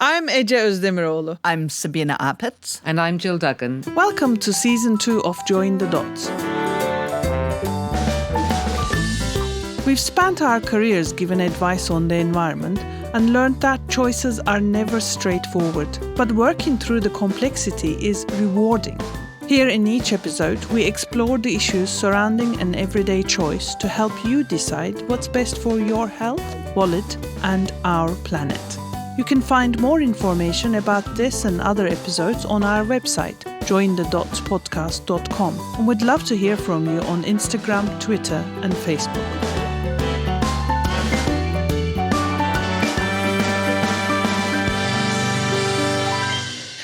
I'm Ece Özdemiroğlu. I'm Sabina Apitz. And I'm Jill Duggan. Welcome to Season 2 of Join the Dots. We've spent our careers giving advice on the environment and learned that choices are never straightforward, but working through the complexity is rewarding. Here in each episode, we explore the issues surrounding an everyday choice to help you decide what's best for your health, wallet, and our planet. You can find more information about this and other episodes on our website, jointhedotspodcast.com, and we'd love to hear from you on Instagram, Twitter, and Facebook.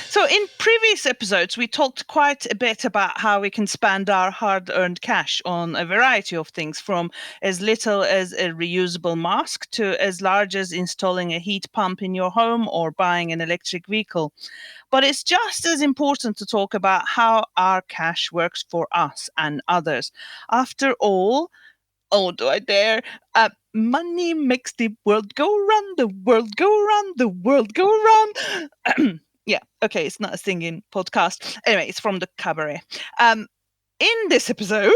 So in previous episodes, we talked quite a bit about how we can spend our hard-earned cash on a variety of things, from as little as a reusable mask to as large as installing a heat pump in your home or buying an electric vehicle. But it's just as important to talk about how our cash works for us and others. After all, oh, do I dare? Money makes the world go round, the world go round, the world go round. Yeah, okay, it's not a singing podcast. Anyway, it's from the cabaret. In this episode,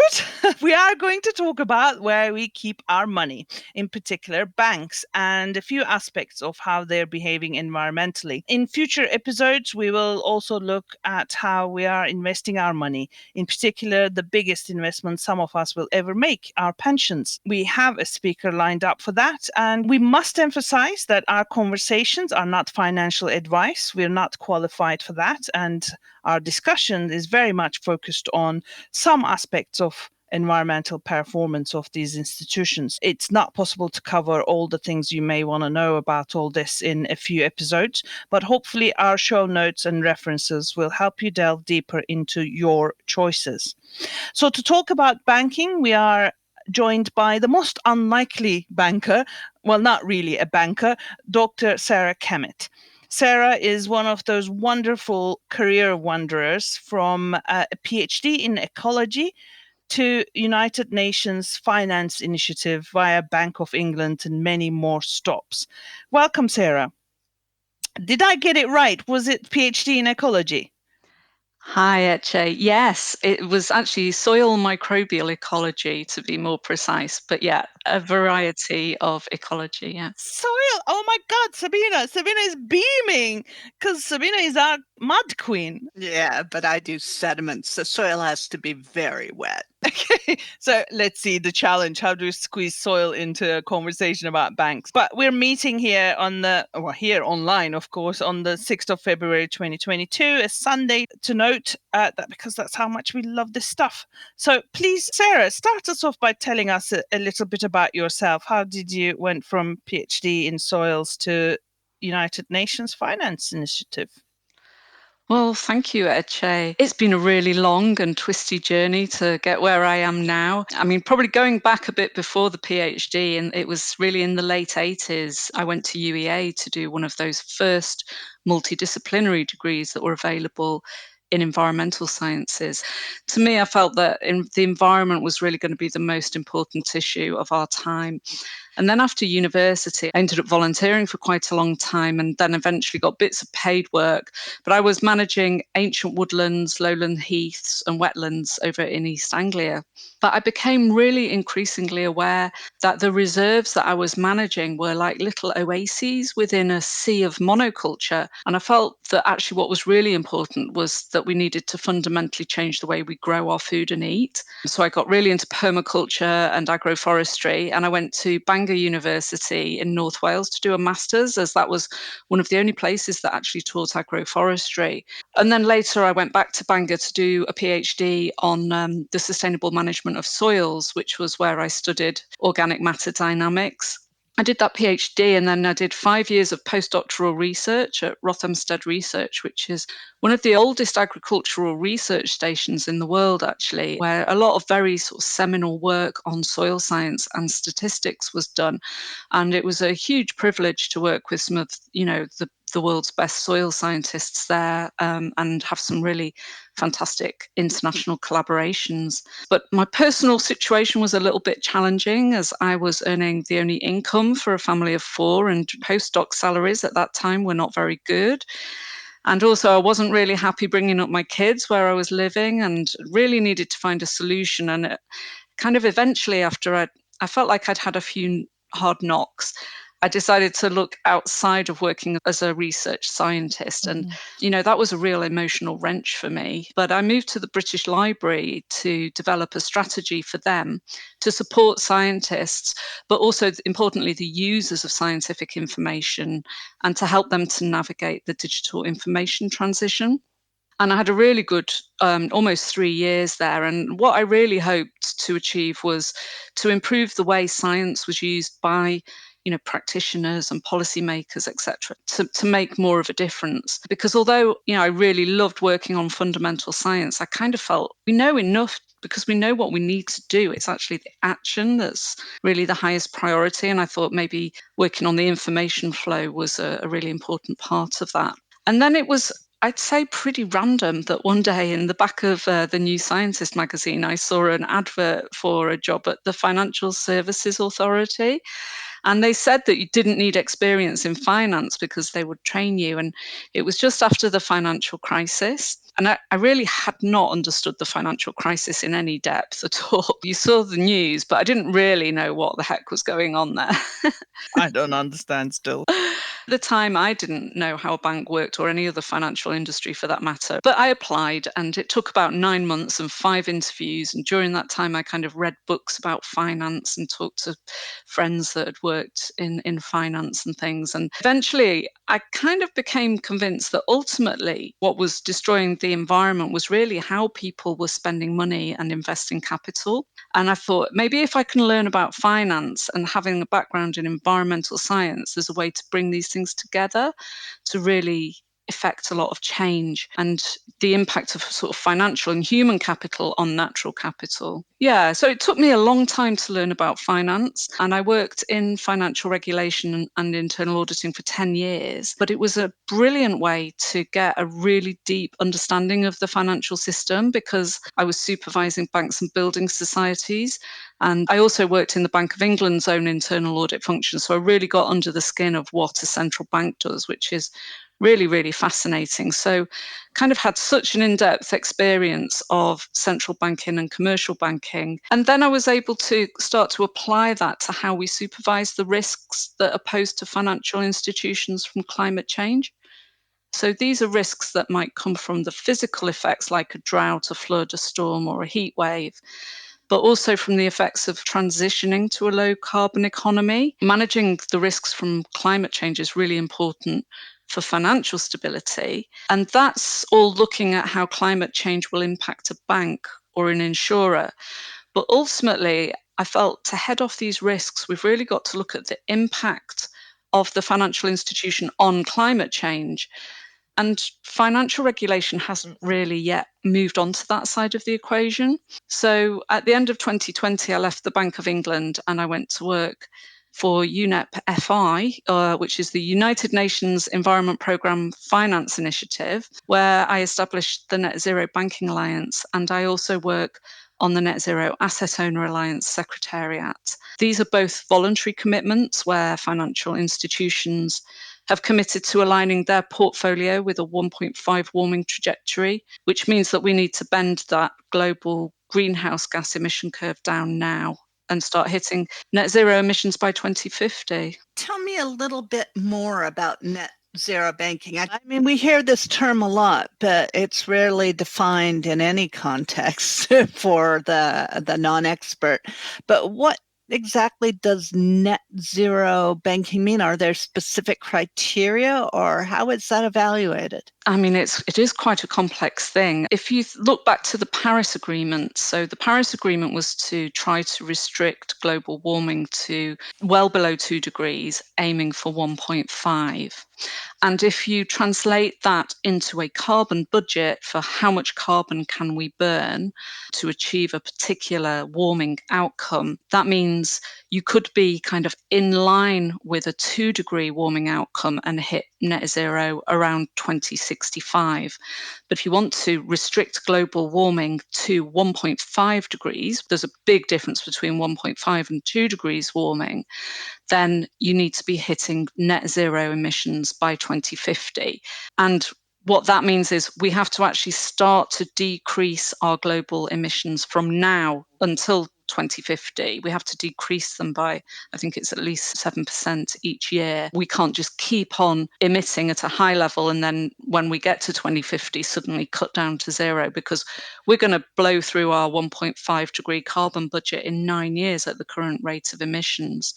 we are going to talk about where we keep our money, in particular banks, and a few aspects of how they're behaving environmentally. In future episodes, we will also look at how we are investing our money, in particular the biggest investment some of us will ever make, our pensions. We have a speaker lined up for that, and we must emphasize that our conversations are not financial advice. We're not qualified for that, and our discussion is very much focused on some aspects of environmental performance of these institutions. It's not possible to cover all the things you may want to know about all this in a few episodes, but hopefully our show notes and references will help you delve deeper into your choices. So to talk about banking, we are joined by the most unlikely banker, well, not really a banker, Dr. Sarah Kemmitt. Sarah is one of those wonderful career wanderers, from a PhD in ecology to United Nations Finance Initiative via Bank of England and many more stops. Welcome, Sarah. Did I get it right? Was it PhD in ecology? Hi, Ece. Yes, it was actually soil microbial ecology, to be more precise. But yeah, a variety of ecology, yeah. Soil? Oh my God, Sabina. Sabina is beaming because Sabina is our mud queen. Yeah, but I do sediments. The soil has to be very wet. Okay, so let's see the challenge. How do we squeeze soil into a conversation about banks? But we're meeting here here online, of course, on the 6th of February 2022, a Sunday, to note that because that's how much we love this stuff. So please, Sarah, start us off by telling us a little bit about yourself. How did you went from PhD in soils to United Nations Finance Initiative? Well, thank you, Ece. It's been a really long and twisty journey to get where I am now. I mean, probably going back a bit before the PhD, and it was really in the late 80s, I went to UEA to do one of those first multidisciplinary degrees that were available in environmental sciences. To me, I felt that the environment was really going to be the most important issue of our time. And then after university, I ended up volunteering for quite a long time and then eventually got bits of paid work. But I was managing ancient woodlands, lowland heaths, and wetlands over in East Anglia. But I became really increasingly aware that the reserves that I was managing were like little oases within a sea of monoculture. And I felt that actually what was really important was that we needed to fundamentally change the way we grow our food and eat. So I got really into permaculture and agroforestry, and I went to Bangor University in North Wales to do a master's, as that was one of the only places that actually taught agroforestry. And then later I went back to Bangor to do a PhD on the sustainable management of soils, which was where I studied organic matter dynamics. I did that PhD and then I did 5 years of postdoctoral research at Rothamsted Research, which is one of the oldest agricultural research stations in the world, actually, where a lot of very sort of seminal work on soil science and statistics was done. And it was a huge privilege to work with some of, the the world's best soil scientists there, and have some really fantastic international collaborations. But my personal situation was a little bit challenging, as I was earning the only income for a family of 4, and postdoc salaries at that time were not very good. And also, I wasn't really happy bringing up my kids where I was living, and really needed to find a solution. And it kind of eventually, after I felt like I'd had a few hard knocks, I decided to look outside of working as a research scientist. And, that was a real emotional wrench for me. But I moved to the British Library to develop a strategy for them to support scientists, but also, importantly, the users of scientific information, and to help them to navigate the digital information transition. And I had a really good almost 3 years there. And what I really hoped to achieve was to improve the way science was used by practitioners and policymakers, etc., to make more of a difference. Because although I really loved working on fundamental science, I kind of felt we know enough because we know what we need to do. It's actually the action that's really the highest priority. And I thought maybe working on the information flow was a really important part of that. And then it was, I'd say, pretty random that one day in the back of the New Scientist magazine, I saw an advert for a job at the Financial Services Authority. And they said that you didn't need experience in finance because they would train you. And it was just after the financial crisis. And I really had not understood the financial crisis in any depth at all. You saw the news, but I didn't really know what the heck was going on there. I don't understand still. At the time, I didn't know how a bank worked, or any other financial industry for that matter. But I applied, and it took about 9 months and 5 interviews. And during that time, I kind of read books about finance and talked to friends that had worked in finance and things. And eventually, I kind of became convinced that ultimately what was destroying the environment was really how people were spending money and investing capital. And I thought, maybe if I can learn about finance and having a background in environmental science, there's a way to bring these things together to really affect a lot of change and the impact of sort of financial and human capital on natural capital. Yeah, so it took me a long time to learn about finance, and I worked in financial regulation and internal auditing for 10 years. But it was a brilliant way to get a really deep understanding of the financial system, because I was supervising banks and building societies. And I also worked in the Bank of England's own internal audit function. So I really got under the skin of what a central bank does, which is really, really fascinating. So kind of had such an in-depth experience of central banking and commercial banking. And then I was able to start to apply that to how we supervise the risks that are posed to financial institutions from climate change. So these are risks that might come from the physical effects, like a drought, a flood, a storm, or a heat wave, but also from the effects of transitioning to a low carbon economy. Managing the risks from climate change is really important for financial stability. And that's all looking at how climate change will impact a bank or an insurer. But ultimately, I felt to head off these risks, we've really got to look at the impact of the financial institution on climate change. And financial regulation hasn't really yet moved on to that side of the equation. So at the end of 2020, I left the Bank of England and I went to work for UNEP FI, which is the United Nations Environment Programme Finance Initiative, where I established the Net Zero Banking Alliance. And I also work on the Net Zero Asset Owner Alliance Secretariat. These are both voluntary commitments where financial institutions have committed to aligning their portfolio with a 1.5 warming trajectory, which means that we need to bend that global greenhouse gas emission curve down now and start hitting net zero emissions by 2050. Tell me a little bit more about net zero banking. I mean, we hear this term a lot, but it's rarely defined in any context for the non-expert. But what exactly does net zero banking mean? Are there specific criteria, or how is that evaluated? I mean, it is quite a complex thing. If you look back to the Paris Agreement, so the Paris Agreement was to try to restrict global warming to well below 2 degrees, aiming for 1.5. And if you translate that into a carbon budget for how much carbon can we burn to achieve a particular warming outcome, that means means you could be kind of in line with a 2-degree warming outcome and hit net zero around 2065. But if you want to restrict global warming to 1.5 degrees, there's a big difference between 1.5 and 2 degrees warming, then you need to be hitting net zero emissions by 2050. And what that means is we have to actually start to decrease our global emissions from now until 2050. We have to decrease them by, I think it's at least 7% each year. We can't just keep on emitting at a high level and then when we get to 2050 suddenly cut down to zero, because we're going to blow through our 1.5-degree carbon budget in 9 years at the current rate of emissions.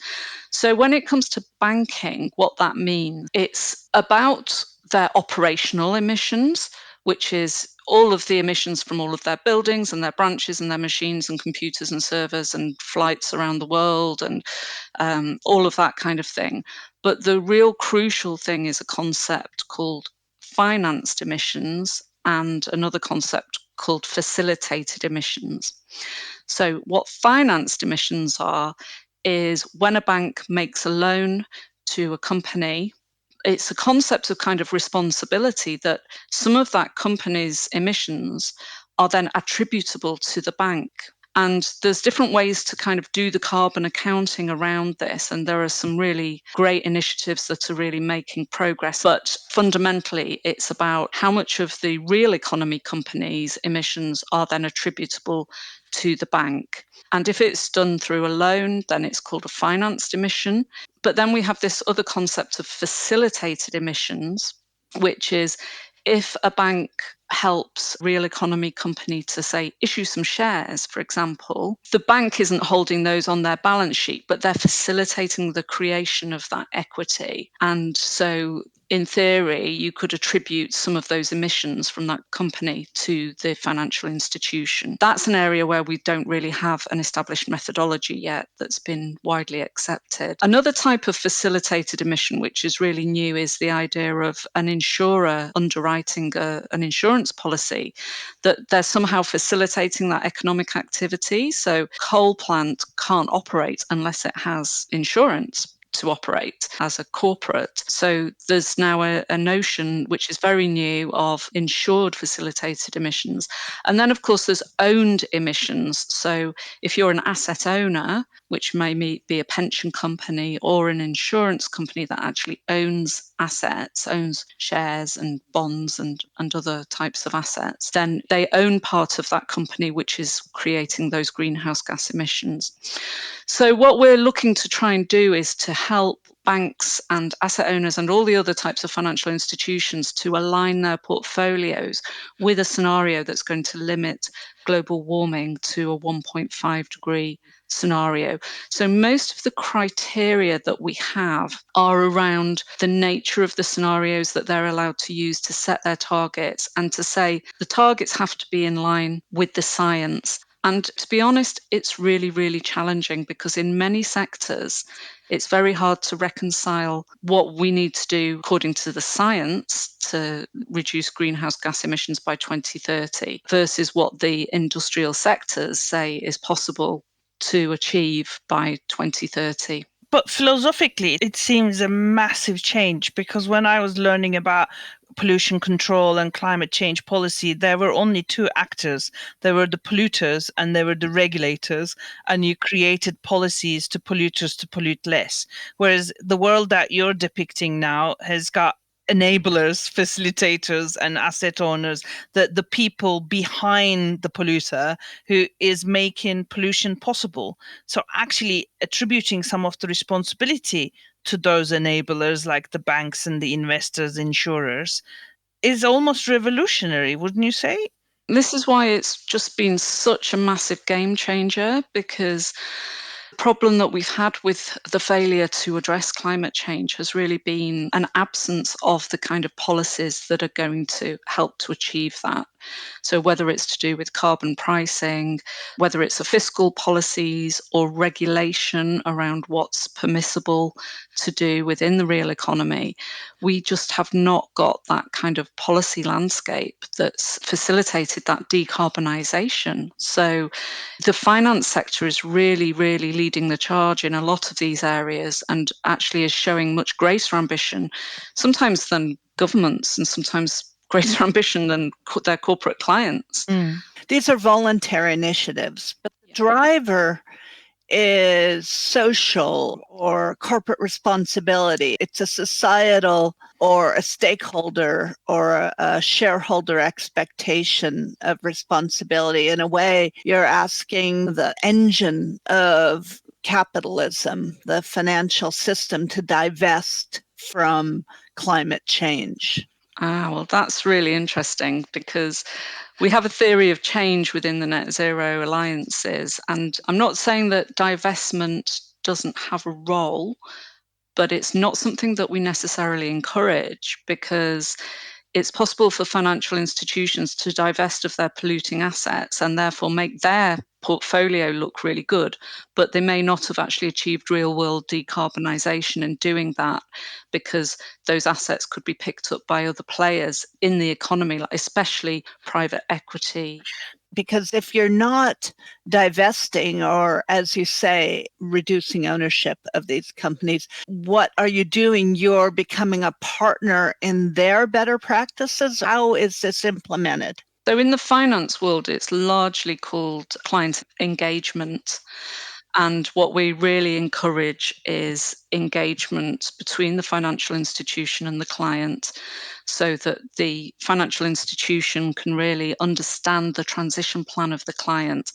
So when it comes to banking, what that means, it's about their operational emissions, which is all of the emissions from all of their buildings and their branches and their machines and computers and servers and flights around the world and all of that kind of thing. But the real crucial thing is a concept called financed emissions and another concept called facilitated emissions. So what financed emissions are is when a bank makes a loan to a company, it's a concept of kind of responsibility that some of that company's emissions are then attributable to the bank. And there's different ways to kind of do the carbon accounting around this. And there are some really great initiatives that are really making progress. But fundamentally, it's about how much of the real economy companies' emissions are then attributable to the bank. And if it's done through a loan, then it's called a financed emission. But then we have this other concept of facilitated emissions, which is if a bank helps real economy company to say issue some shares, for example, the bank isn't holding those on their balance sheet, but they're facilitating the creation of that equity. And so in theory, you could attribute some of those emissions from that company to the financial institution. That's an area where we don't really have an established methodology yet that's been widely accepted. Another type of facilitated emission, which is really new, is the idea of an insurer underwriting an insurance policy, that they're somehow facilitating that economic activity. So coal plant can't operate unless it has insurance to operate as a corporate. So there's now a notion which is very new of insured facilitated emissions. And then, of course, there's owned emissions. So if you're an asset owner, which may be a pension company or an insurance company that actually owns assets, owns shares and bonds and other types of assets, then they own part of that company which is creating those greenhouse gas emissions. So what we're looking to try and do is to help banks and asset owners and all the other types of financial institutions to align their portfolios with a scenario that's going to limit global warming to a 1.5 degree scenario. So most of the criteria that we have are around the nature of the scenarios that they're allowed to use to set their targets and to say the targets have to be in line with the science. And to be honest, it's really, really challenging because in many sectors, it's very hard to reconcile what we need to do according to the science to reduce greenhouse gas emissions by 2030 versus what the industrial sectors say is possible to achieve by 2030. But philosophically, it seems a massive change because when I was learning about pollution control and climate change policy, there were only two actors. There were the polluters and there were the regulators, and you created policies to polluters to pollute less. Whereas the world that you're depicting now has got enablers, facilitators, and asset owners, the people behind the polluter who is making pollution possible. So actually attributing some of the responsibility to those enablers like the banks and the investors, insurers, is almost revolutionary, wouldn't you say? This is why it's just been such a massive game changer, because the problem that we've had with the failure to address climate change has really been an absence of the kind of policies that are going to help to achieve that. So whether it's to do with carbon pricing, whether it's a fiscal policies or regulation around what's permissible to do within the real economy, we just have not got that kind of policy landscape that's facilitated that decarbonisation. So the finance sector is really, really leading the charge in a lot of these areas and actually is showing much greater ambition, sometimes than governments and sometimes greater ambition than their corporate clients. These are voluntary initiatives, but the driver is social or corporate responsibility. It's a societal or a stakeholder or a shareholder expectation of responsibility. In a way, you're asking the engine of capitalism, the financial system, to divest from climate change. Well, that's really interesting because we have a theory of change within the net zero alliances. And I'm not saying that divestment doesn't have a role, but it's not something that we necessarily encourage because it's possible for financial institutions to divest of their polluting assets and therefore make their portfolio look really good, but they may not have actually achieved real world decarbonisation in doing that because those assets could be picked up by other players in the economy, especially private equity. Because if you're not divesting or, as you say, reducing ownership of these companies, what are you doing? You're becoming a partner in their better practices. How is this implemented? So in the finance world, it's largely called client engagement. And what we really encourage is engagement between the financial institution and the client so that the financial institution can really understand the transition plan of the client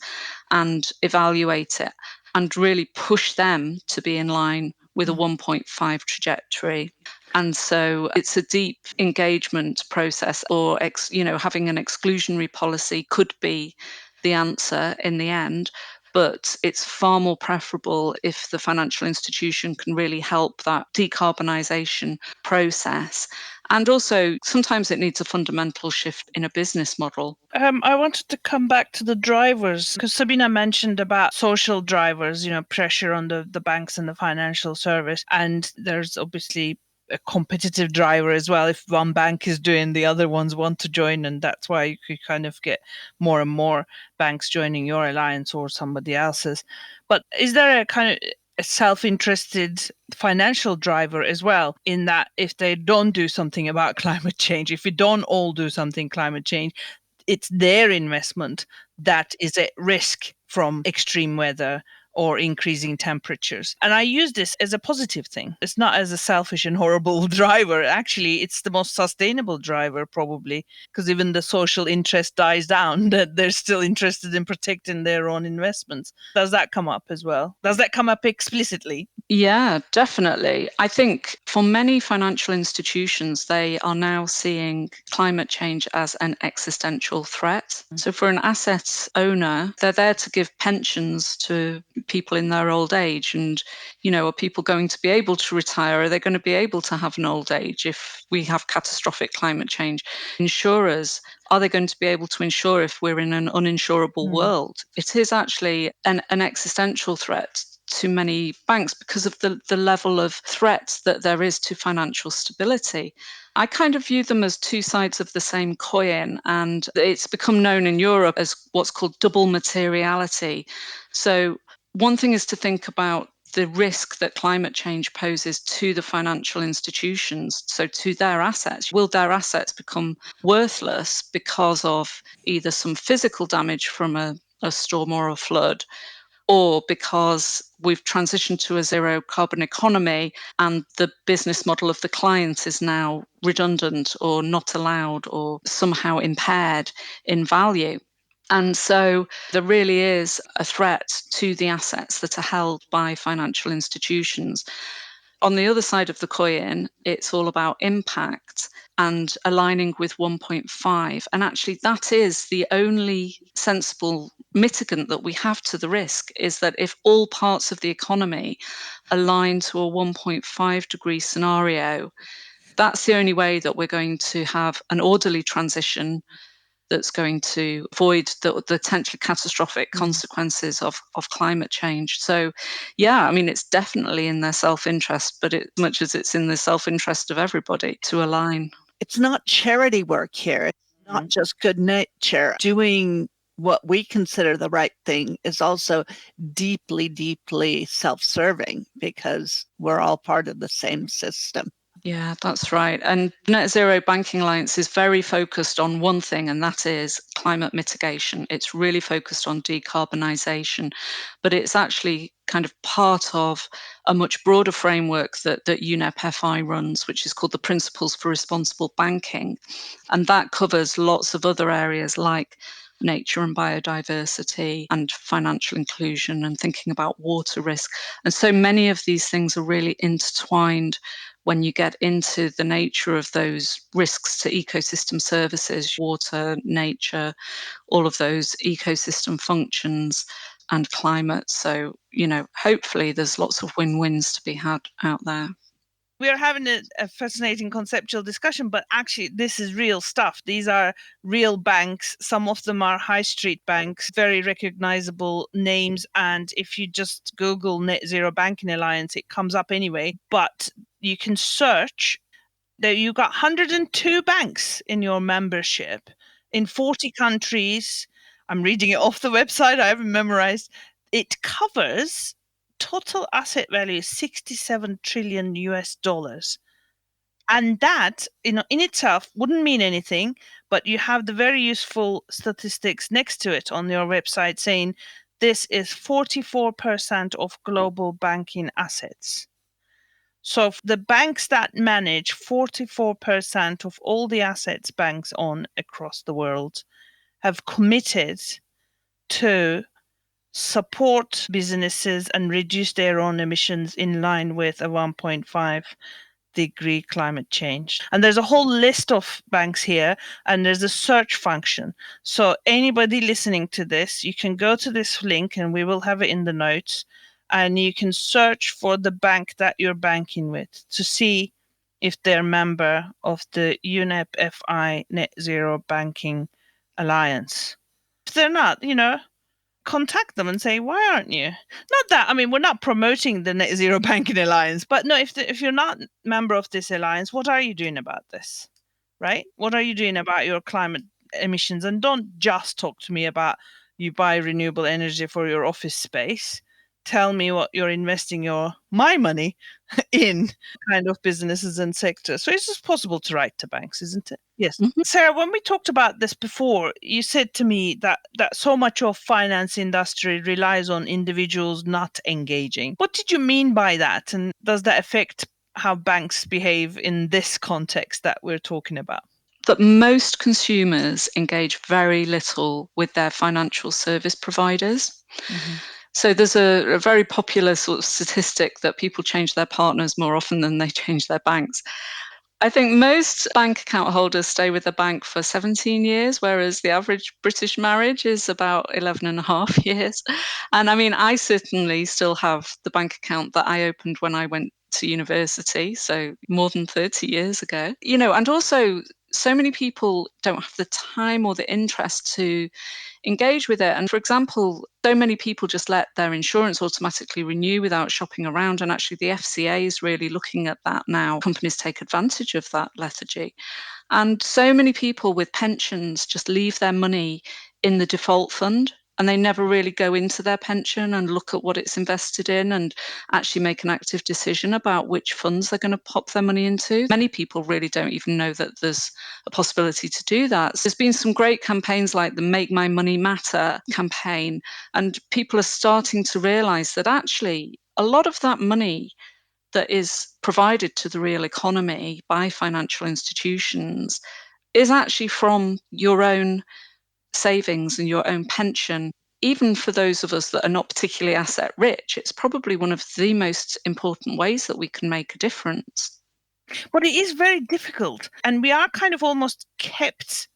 and evaluate it and really push them to be in line with a 1.5 trajectory. And so it's a deep engagement process, or having an exclusionary policy could be the answer in the end. But it's far more preferable if the financial institution can really help that decarbonisation process. And also, sometimes it needs a fundamental shift in a business model. I wanted to come back to the drivers because Sabina mentioned about social drivers, pressure on the banks and the financial service. And there's obviously a competitive driver as well. If one bank is doing, the other ones want to join, and that's why you could kind of get more and more banks joining your alliance or somebody else's. But is there a kind of a self-interested financial driver as well, in that if they don't do something about climate change, if we don't all do something climate change, it's their investment that is at risk from extreme weather or increasing temperatures. And I use this as a positive thing. It's not as a selfish and horrible driver. Actually, it's the most sustainable driver, probably, because even the social interest dies down, that they're still interested in protecting their own investments. Does that come up as well? Does that come up explicitly? Yeah, definitely. I think for many financial institutions, they are now seeing climate change as an existential threat. So for an asset owner, they're there to give pensions to people in their old age. And, are people going to be able to retire? Are they going to be able to have an old age if we have catastrophic climate change? Insurers, are they going to be able to insure if we're in an uninsurable world? It is actually an existential threat to many banks because of the level of threat that there is to financial stability. I kind of view them as two sides of the same coin, and it's become known in Europe as what's called double materiality. So one thing is to think about the risk that climate change poses to the financial institutions, so to their assets. Will their assets become worthless because of either some physical damage from a storm or a flood, or because we've transitioned to a zero carbon economy and the business model of the client is now redundant or not allowed or somehow impaired in value? And so there really is a threat to the assets that are held by financial institutions. On the other side of the coin, it's all about impact and aligning with 1.5. And actually, that is the only sensible mitigant that we have to the risk, is that if all parts of the economy align to a 1.5 degree scenario, that's the only way that we're going to have an orderly transition that's going to avoid the potentially catastrophic consequences of climate change. So, yeah, I mean, it's definitely in their self-interest, but as much as it's in the self-interest of everybody to align. It's not charity work here. It's not just good nature. Doing what we consider the right thing is also deeply, deeply self-serving because we're all part of the same system. Yeah, that's right. And Net Zero Banking Alliance is very focused on one thing, and that is climate mitigation. It's really focused on decarbonisation, but it's actually kind of part of a much broader framework that UNEP FI runs, which is called the Principles for Responsible Banking. And that covers lots of other areas like nature and biodiversity and financial inclusion and thinking about water risk. And so many of these things are really intertwined when you get into the nature of those risks to ecosystem services, water, nature, all of those ecosystem functions and climate. So, hopefully there's lots of win-wins to be had out there. We are having a fascinating conceptual discussion, but actually, this is real stuff. These are real banks. Some of them are high street banks, very recognizable names. And if you just Google Net Zero Banking Alliance, it comes up anyway. But you can search. There, you got 102 banks in your membership in 40 countries. I'm reading it off the website. I haven't memorized. It covers total asset value is 67 trillion US dollars. And that, in itself wouldn't mean anything, but you have the very useful statistics next to it on your website saying this is 44% of global banking assets. So the banks that manage 44% of all the assets banks own across the world have committed to support businesses and reduce their own emissions in line with a 1.5-degree climate change. And there's a whole list of banks here, and there's a search function. So anybody listening to this, you can go to this link and we will have it in the notes, and you can search for the bank that you're banking with to see if they're a member of the UNEP FI Net Zero Banking Alliance. If they're not, contact them and say, why aren't you? Not that, I mean, we're not promoting the Net Zero Banking Alliance, but no, if you're not a member of this alliance, what are you doing about this? Right? What are you doing about your climate emissions? And don't just talk to me about you buy renewable energy for your office space. Tell me what you're investing my money in kind of businesses and sectors. So it's just possible to write to banks, isn't it? Yes. Mhm. Sarah, when we talked about this before, you said to me that so much of finance industry relies on individuals not engaging. What did you mean by that? And does that affect how banks behave in this context that we're talking about? That most consumers engage very little with their financial service providers. Mm-hmm. So there's a very popular sort of statistic that people change their partners more often than they change their banks. I think most bank account holders stay with the bank for 17 years, whereas the average British marriage is about 11 and a half years. And I mean, I certainly still have the bank account that I opened when I went to university, so more than 30 years ago. And also so many people don't have the time or the interest to engage with it. And for example, so many people just let their insurance automatically renew without shopping around. And actually, the FCA is really looking at that now. Companies take advantage of that lethargy. And so many people with pensions just leave their money in the default fund and they never really go into their pension and look at what it's invested in and actually make an active decision about which funds they're going to pop their money into. Many people really don't even know that there's a possibility to do that. So there's been some great campaigns like the Make My Money Matter campaign, and people are starting to realize that actually a lot of that money that is provided to the real economy by financial institutions is actually from your own savings and your own pension. Even for those of us that are not particularly asset rich, it's probably one of the most important ways that we can make a difference. But it is very difficult. And we are kind of almost kept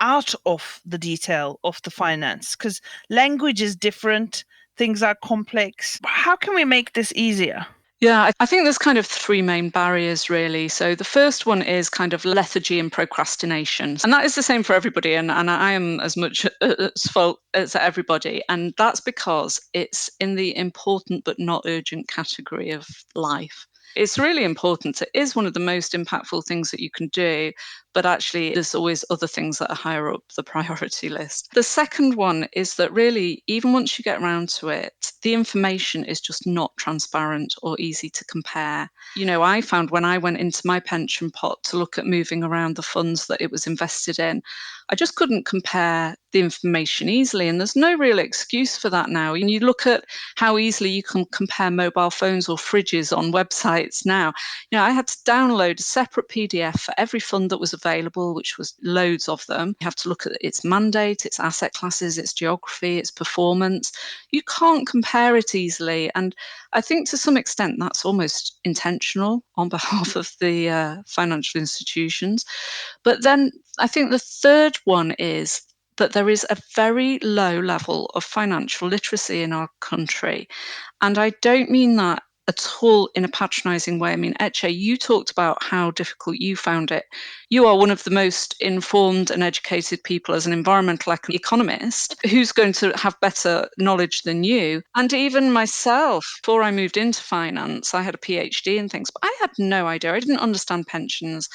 out of the detail of the finance because language is different, things are complex. How can we make this easier? Yeah, I think there's kind of three main barriers, really. So the first one is kind of lethargy and procrastination. And that is the same for everybody. And I am as much at fault as everybody. And that's because it's in the important but not urgent category of life. It's really important. It is one of the most impactful things that you can do, but actually there's always other things that are higher up the priority list. The second one is that really, even once you get around to it, the information is just not transparent or easy to compare. I found when I went into my pension pot to look at moving around the funds that it was invested in, I just couldn't compare the information easily. And there's no real excuse for that now. And you look at how easily you can compare mobile phones or fridges on websites now. I had to download a separate PDF for every fund that was available, which was loads of them. You have to look at its mandate, its asset classes, its geography, its performance. You can't compare it easily. And I think to some extent that's almost intentional on behalf of the financial institutions. But then I think the third one is that there is a very low level of financial literacy in our country. And I don't mean that at all in a patronizing way. I mean, Etche, you talked about how difficult you found it. You are one of the most informed and educated people as an environmental economist. Who's going to have better knowledge than you? And even myself, before I moved into finance, I had a PhD in things, but I had no idea. I didn't understand pensions.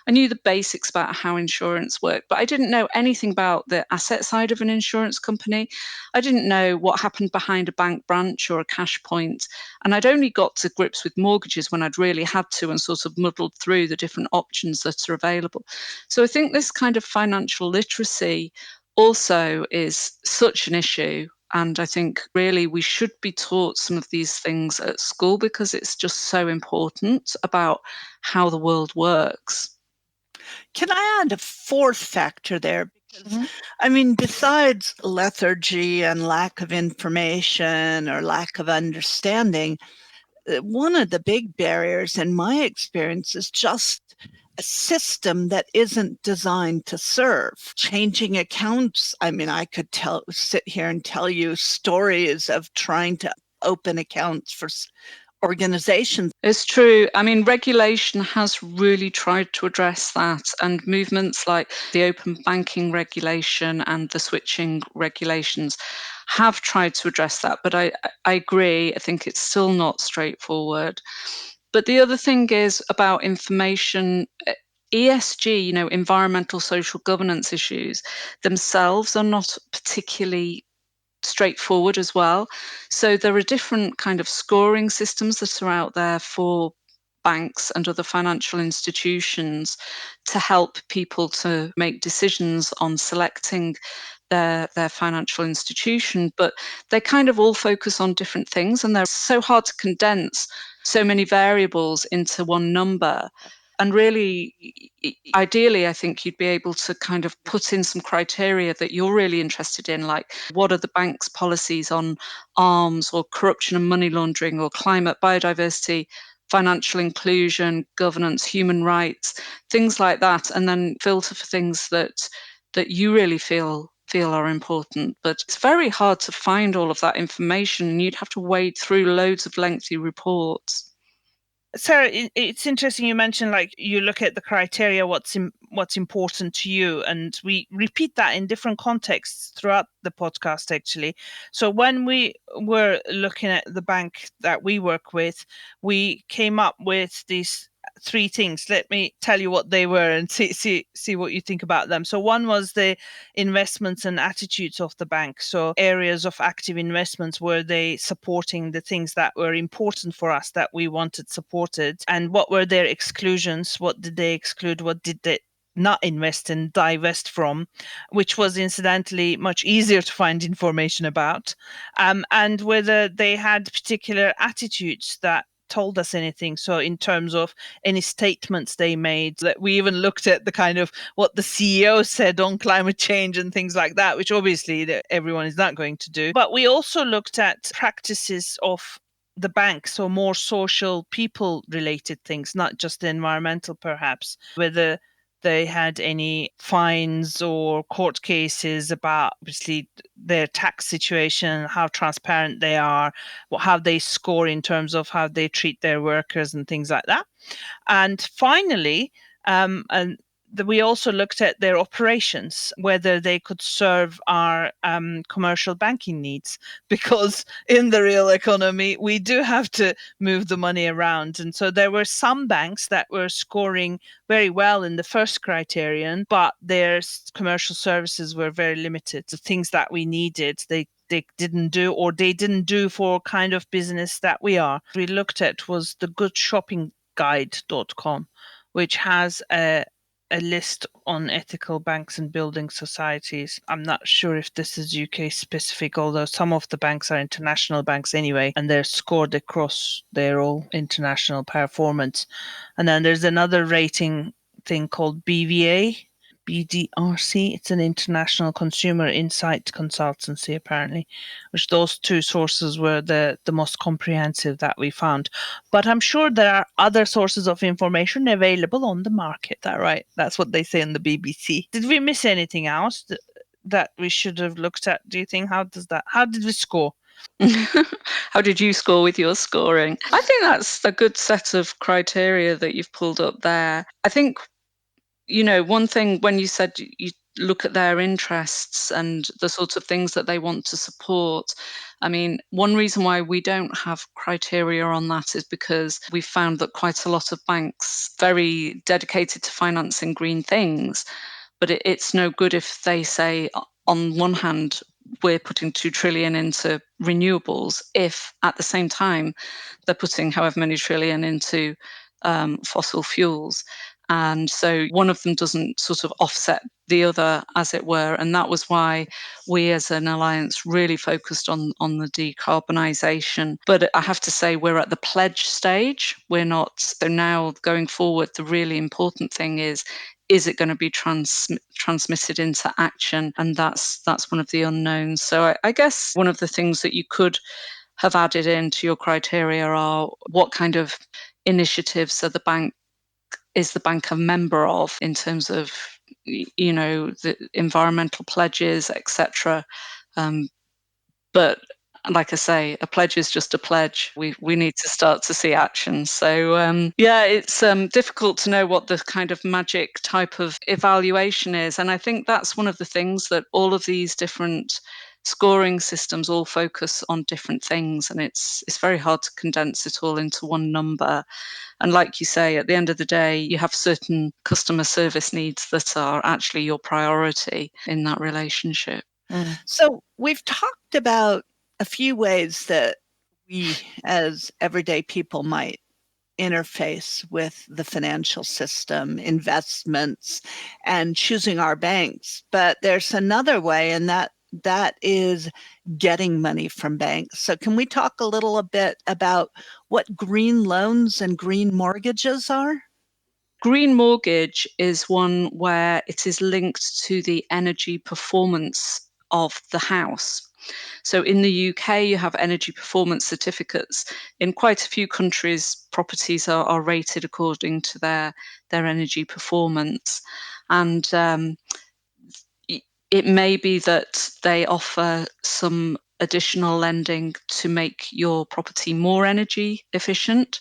I knew the basics about how insurance worked, but I didn't know anything about the asset side of an insurance company. I didn't know what happened behind a bank branch or a cash point. And I'd only got to grips with mortgages when I'd really had to and sort of muddled through the different options that are available. So I think this kind of financial literacy also is such an issue. And I think really we should be taught some of these things at school because it's just so important about how the world works. Can I add a fourth factor there? Because, besides lethargy and lack of information or lack of understanding, one of the big barriers in my experience is just a system that isn't designed to serve. Changing accounts. I could sit here and tell you stories of trying to open accounts for organizations. It's true. Regulation has really tried to address that, and movements like the open banking regulation and the switching regulations have tried to address that. But I agree, I think it's still not straightforward. But the other thing is about information. ESG, environmental social governance issues themselves are not particularly straightforward as well. So there are different kind of scoring systems that are out there for banks and other financial institutions to help people to make decisions on selecting their financial institution, but they kind of all focus on different things, and they're so hard to condense so many variables into one number. And really, ideally, I think you'd be able to kind of put in some criteria that you're really interested in, like what are the bank's policies on arms or corruption and money laundering or climate, biodiversity, financial inclusion, governance, human rights, things like that, and then filter for things that you really feel are important. But it's very hard to find all of that information, and you'd have to wade through loads of lengthy reports. Sarah, it's interesting you mentioned like you look at the criteria, what's important to you, and we repeat that in different contexts throughout the podcast actually. So when we were looking at the bank that we work with, we came up with these three things. Let me tell you what they were and see what you think about them. So one was the investments and attitudes of the bank. So areas of active investments, were they supporting the things that were important for us that we wanted supported? And what were their exclusions? What did they exclude? What did they not invest and divest from, which was incidentally much easier to find information about, and whether they had particular attitudes that told us anything. So in terms of any statements they made, that we even looked at the kind of what the CEO said on climate change and things like that, which obviously everyone is not going to do. But we also looked at practices of the bank, so more social, people related things, not just environmental perhaps, whether they had any fines or court cases about obviously their tax situation, how transparent they are, how they score in terms of how they treat their workers and things like that. And finally, and We also looked at their operations, whether they could serve our commercial banking needs, because in the real economy, we do have to move the money around. And so there were some banks that were scoring very well in the first criterion, but their commercial services were very limited. The things that we needed, they didn't do, or they didn't do for kind of business that we are. We looked at was the goodshoppingguide.com, which has a list on ethical banks and building societies. I'm not sure if this is UK specific, although some of the banks are international banks anyway, and they're scored across their all international performance. And then there's another rating thing called BDRC. It's an international consumer insight consultancy, apparently, which those two sources were the most comprehensive that we found. But I'm sure there are other sources of information available on the market. That right? That's what they say on the BBC. Did we miss anything else that we should have looked at? Do you think? How did we score? How did you score with your scoring? I think that's a good set of criteria that you've pulled up there. I think, one thing when you said you look at their interests and the sorts of things that they want to support. I mean, one reason why we don't have criteria on that is because we've found that quite a lot of banks very dedicated to financing green things, but it's no good if they say, on one hand, we're putting 2 trillion into renewables, if at the same time they're putting however many trillion into fossil fuels. And so one of them doesn't sort of offset the other, as it were. And that was why we as an alliance really focused on the decarbonisation. But I have to say, we're at the pledge stage. We're not. So now going forward, the really important thing is it going to be transmitted into action? And that's one of the unknowns. So I guess one of the things that you could have added into your criteria are what kind of initiatives are is the bank a member of in terms of the environmental pledges, etc. But like I say, a pledge is just a pledge. We need to start to see action. So it's difficult to know what the kind of magic type of evaluation is. And I think that's one of the things that all of these different scoring systems all focus on different things, and it's very hard to condense it all into one number. And like you say, at the end of the day, you have certain customer service needs that are actually your priority in that relationship. So we've talked about a few ways that we as everyday people might interface with the financial system, investments, and choosing our banks. But there's another way, and that is getting money from banks. So can we talk a little bit about what green loans and green mortgages are? Green mortgage is one where it is linked to the energy performance of the house. So in the UK, you have energy performance certificates. In quite a few countries, properties are rated according to their energy performance. And it may be that they offer some additional lending to make your property more energy efficient,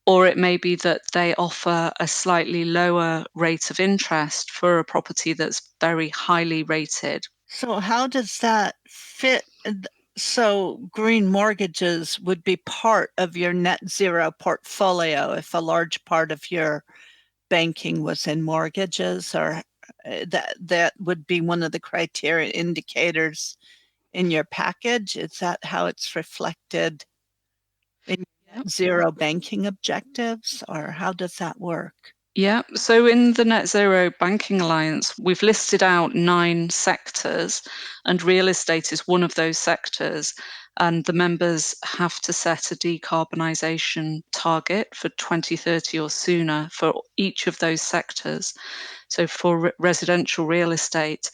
or it may be that they offer a slightly lower rate of interest for a property that's very highly rated. So how does that fit? So green mortgages would be part of your net zero portfolio if a large part of your banking was in mortgages, or that would be one of the criteria indicators in your package. Is that how it's reflected in Yep. zero banking objectives, or how does that work? Yeah, so in the Net Zero Banking Alliance, we've listed out 9 sectors, and real estate is one of those sectors. And the members have to set a decarbonisation target for 2030 or sooner for each of those sectors. So for residential real estate,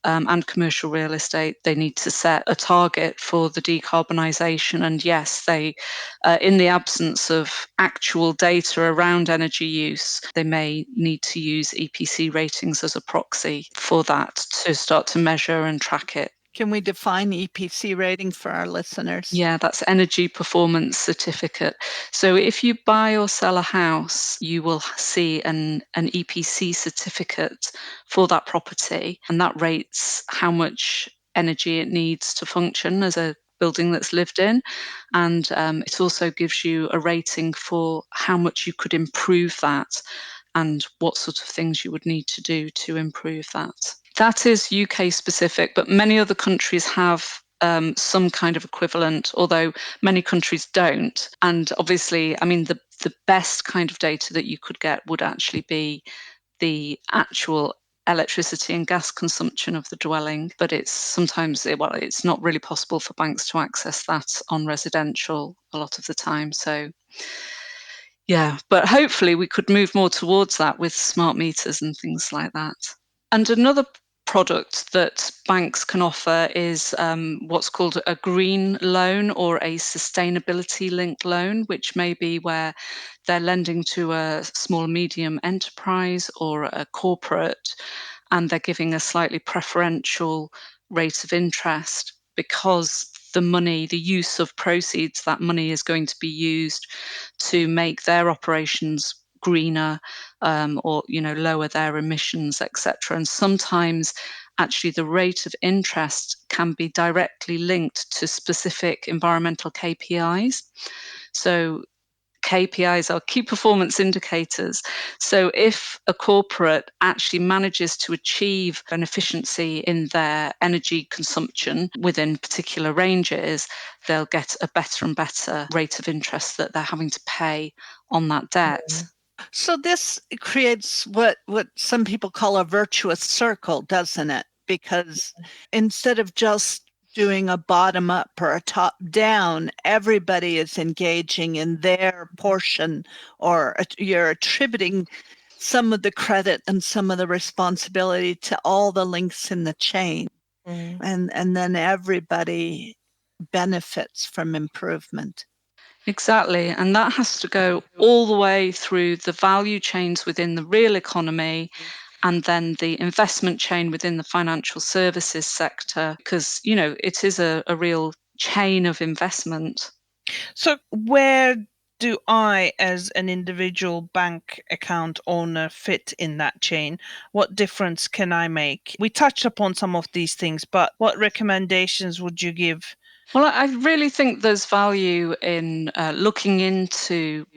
and commercial real estate, they need to set a target for the decarbonisation. And yes, in the absence of actual data around energy use, they may need to use EPC ratings as a proxy for that to start to measure and track it. Can we define EPC rating for our listeners? Yeah, that's Energy Performance Certificate. So if you buy or sell a house, you will see an EPC certificate for that property, and that rates how much energy it needs to function as a building that's lived in. And it also gives you a rating for how much you could improve that and what sort of things you would need to do to improve that. That is UK specific, but many other countries have some kind of equivalent, although many countries don't. And obviously, I mean, the best kind of data that you could get would actually be the actual electricity and gas consumption of the dwelling, but it's sometimes, well, it's not really possible for banks to access that on residential a lot of the time. So yeah, but hopefully we could move more towards that with smart meters and things like that. And another product that banks can offer is what's called a green loan or a sustainability linked loan, which may be where they're lending to a small medium enterprise or a corporate, and they're giving a slightly preferential rate of interest because the money, the use of proceeds, that money is going to be used to make their operations greener, or lower their emissions, etc. And sometimes actually the rate of interest can be directly linked to specific environmental KPIs. So KPIs are key performance indicators. So if a corporate actually manages to achieve an efficiency in their energy consumption within particular ranges, they'll get a better and better rate of interest that they're having to pay on that debt. So this creates what some people call a virtuous circle, doesn't it? Because instead of just doing a bottom up or a top down, everybody is engaging in their portion, or you're attributing some of the credit and some of the responsibility to all the links in the chain. And then everybody benefits from improvement. Exactly. And that has to go all the way through the value chains within the real economy and then the investment chain within the financial services sector, because, it is a real chain of investment. So where do I, as an individual bank account owner, fit in that chain? What difference can I make? We touched upon some of these things, but what recommendations would you give? Well, I really think there's value in looking into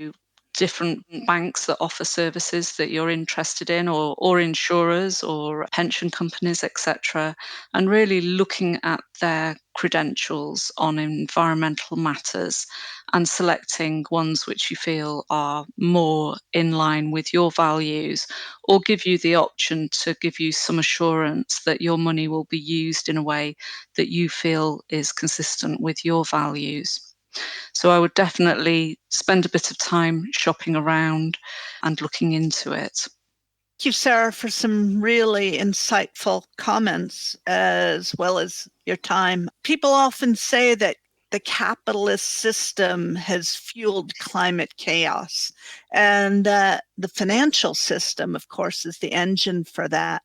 different banks that offer services that you're interested in, or insurers or pension companies, etc., and really looking at their credentials on environmental matters and selecting ones which you feel are more in line with your values or give you the option to give you some assurance that your money will be used in a way that you feel is consistent with your values. So I would definitely spend a bit of time shopping around and looking into it. Thank you, Sarah, for some really insightful comments as well as your time. People often say that the capitalist system has fueled climate chaos, and that the financial system, of course, is the engine for that.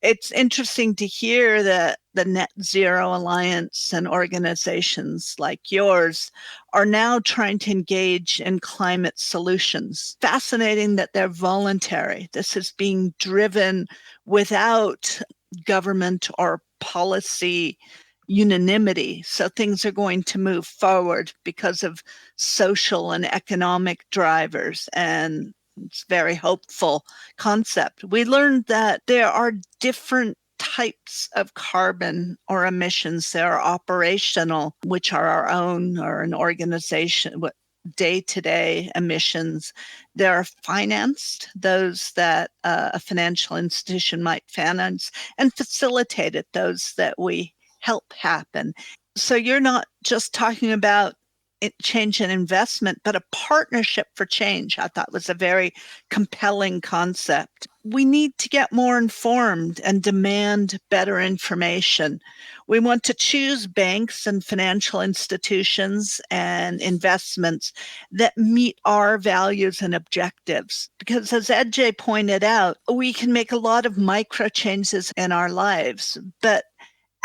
It's interesting to hear that the Net Zero Alliance and organizations like yours are now trying to engage in climate solutions. Fascinating that they're voluntary. This is being driven without government or policy unanimity. So things are going to move forward because of social and economic drivers, and it's a very hopeful concept. We learned that there are different types of carbon or emissions. There are operational, which are our own or an organization, day-to-day emissions. There are financed, those that a financial institution might finance, and facilitated, those that we help happen. So you're not just talking about change and investment, but a partnership for change. I thought was a very compelling concept. We need to get more informed and demand better information. We want to choose banks and financial institutions and investments that meet our values and objectives. Because as Ed pointed out, we can make a lot of micro changes in our lives, but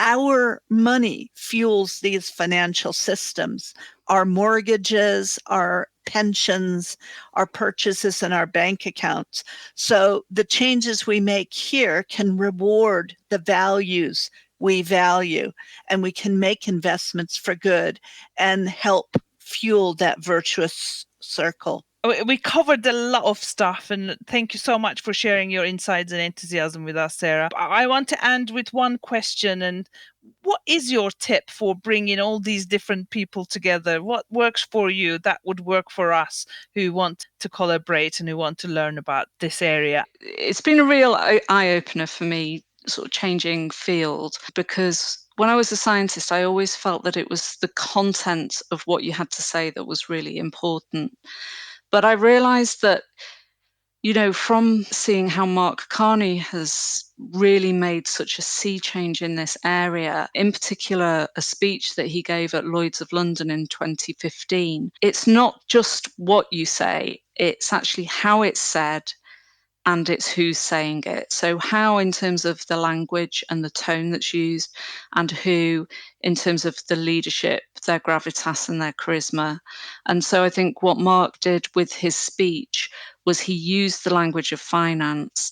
our money fuels these financial systems, our mortgages, our pensions, our purchases, and our bank accounts. So the changes we make here can reward the values we value, and we can make investments for good and help fuel that virtuous circle. We covered a lot of stuff, and thank you so much for sharing your insights and enthusiasm with us, Sarah. I want to end with one question, and what is your tip for bringing all these different people together? What works for you that would work for us who want to collaborate and who want to learn about this area? It's been a real eye-opener for me, sort of changing field, because when I was a scientist, I always felt that it was the content of what you had to say that was really important. But I realized that, from seeing how Mark Carney has really made such a sea change in this area, in particular, a speech that he gave at Lloyd's of London in 2015, it's not just what you say, it's actually how it's said, and it's who's saying it. So, how in terms of the language and the tone that's used, and who in terms of the leadership, their gravitas and their charisma. And so, I think what Mark did with his speech was he used the language of finance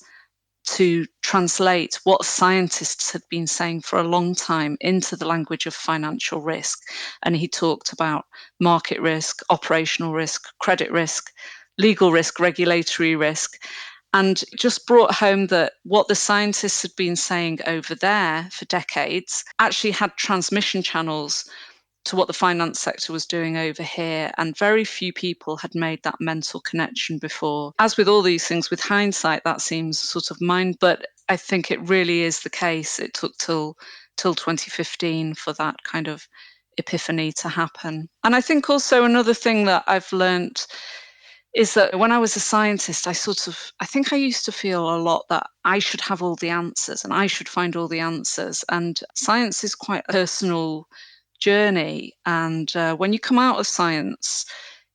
to translate what scientists had been saying for a long time into the language of financial risk. And he talked about market risk, operational risk, credit risk, legal risk, regulatory risk, and just brought home that what the scientists had been saying over there for decades actually had transmission channels to what the finance sector was doing over here. And very few people had made that mental connection before. As with all these things, with hindsight, that seems sort of mind, but I think it really is the case. It took till 2015 for that kind of epiphany to happen. And I think also another thing that I've learned is that when I was a scientist, I think I used to feel a lot that I should have all the answers and I should find all the answers. And science is quite a personal journey. And when you come out of science,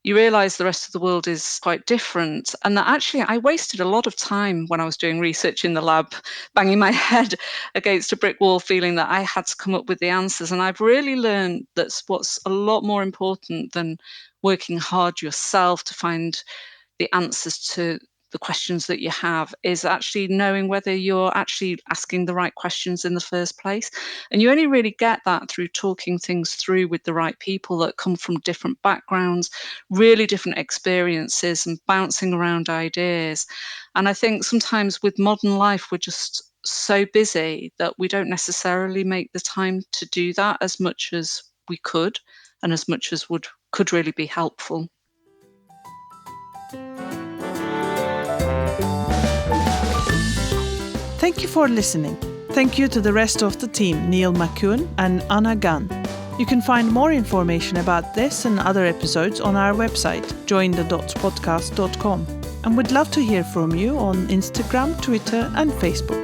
you realize the rest of the world is quite different. And that actually, I wasted a lot of time when I was doing research in the lab, banging my head against a brick wall, feeling that I had to come up with the answers. And I've really learned that's what's a lot more important than working hard yourself to find the answers to the questions that you have is actually knowing whether you're actually asking the right questions in the first place. And you only really get that through talking things through with the right people that come from different backgrounds, really different experiences, and bouncing around ideas. And I think sometimes with modern life, we're just so busy that we don't necessarily make the time to do that as much as we could and as much as could really be helpful. Thank you for listening. Thank you to the rest of the team, Neil McCune and Anna Gunn. You can find more information about this and other episodes on our website, jointhedotspodcast.com. And we'd love to hear from you on Instagram, Twitter and Facebook.